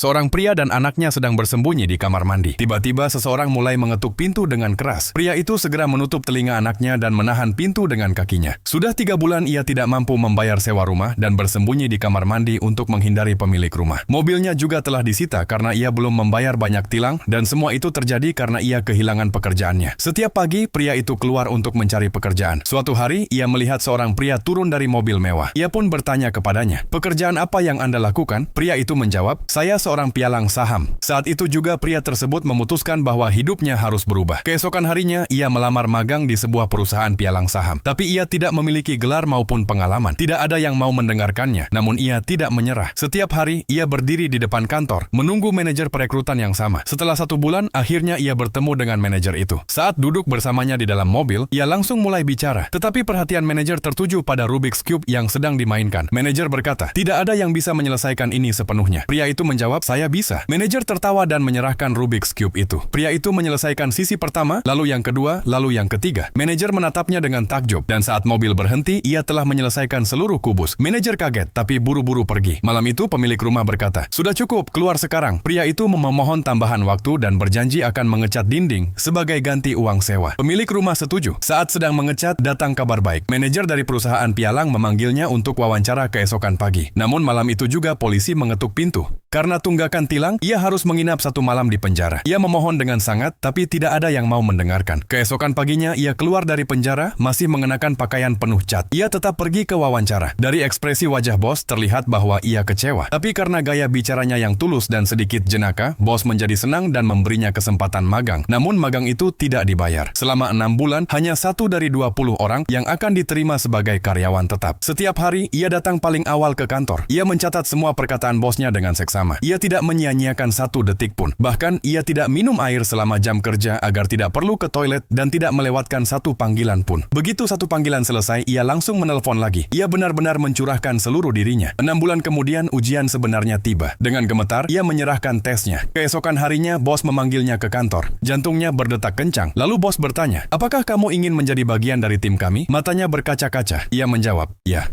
Seorang pria dan anaknya sedang bersembunyi di kamar mandi. Tiba-tiba seseorang mulai mengetuk pintu dengan keras. Pria itu segera menutup telinga anaknya dan menahan pintu dengan kakinya. Sudah 3 bulan ia tidak mampu membayar sewa rumah dan bersembunyi di kamar mandi untuk menghindari pemilik rumah. Mobilnya juga telah disita karena ia belum membayar banyak tilang dan semua itu terjadi karena ia kehilangan pekerjaannya. Setiap pagi, pria itu keluar untuk mencari pekerjaan. Suatu hari, ia melihat seorang pria turun dari mobil mewah. Ia pun bertanya kepadanya, "Pekerjaan apa yang Anda lakukan?" Pria itu menjawab, "Saya seorang pialang saham." Saat itu juga pria tersebut memutuskan bahwa hidupnya harus berubah. Keesokan harinya, ia melamar magang di sebuah perusahaan pialang saham. Tapi ia tidak memiliki gelar maupun pengalaman. Tidak ada yang mau mendengarkannya, namun ia tidak menyerah. Setiap hari, ia berdiri di depan kantor, menunggu manajer perekrutan yang sama. Setelah 1 bulan, akhirnya ia bertemu dengan manajer itu. Saat duduk bersamanya di dalam mobil, ia langsung mulai bicara. Tetapi perhatian manajer tertuju pada Rubik's Cube yang sedang dimainkan. Manajer berkata, "Tidak ada yang bisa menyelesaikan ini sepenuhnya." Pria itu menjawab, "Saya bisa." Manajer tertawa dan menyerahkan Rubik's Cube itu. Pria itu menyelesaikan sisi pertama, lalu yang kedua, lalu yang ketiga. Manajer menatapnya dengan takjub, dan saat mobil berhenti, ia telah menyelesaikan seluruh kubus. Manajer kaget, tapi buru-buru pergi. Malam itu pemilik rumah berkata, "Sudah cukup, keluar sekarang." Pria itu memohon tambahan waktu dan berjanji akan mengecat dinding sebagai ganti uang sewa. Pemilik rumah setuju. Saat sedang mengecat, datang kabar baik. Manajer dari perusahaan pialang memanggilnya untuk wawancara keesokan pagi. Namun malam itu juga polisi mengetuk pintu. Karena tunggakan tilang, ia harus menginap 1 malam di penjara. Ia memohon dengan sangat, tapi tidak ada yang mau mendengarkan. Keesokan paginya, ia keluar dari penjara, masih mengenakan pakaian penuh cat. Ia tetap pergi ke wawancara. Dari ekspresi wajah bos, terlihat bahwa ia kecewa. Tapi karena gaya bicaranya yang tulus dan sedikit jenaka, bos menjadi senang dan memberinya kesempatan magang. Namun magang itu tidak dibayar. Selama 6 bulan, hanya 1 dari 20 orang yang akan diterima sebagai karyawan tetap. Setiap hari, ia datang paling awal ke kantor. Ia mencatat semua perkataan bosnya dengan seksama. Ia tidak menyia-nyiakan 1 detik pun. Bahkan, ia tidak minum air selama jam kerja agar tidak perlu ke toilet dan tidak melewatkan 1 panggilan pun. Begitu 1 panggilan selesai, ia langsung menelpon lagi. Ia benar-benar mencurahkan seluruh dirinya. 6 bulan kemudian, ujian sebenarnya tiba. Dengan gemetar, ia menyerahkan tesnya. Keesokan harinya, bos memanggilnya ke kantor. Jantungnya berdetak kencang. Lalu bos bertanya, "Apakah kamu ingin menjadi bagian dari tim kami?" Matanya berkaca-kaca. Ia menjawab, "Ya."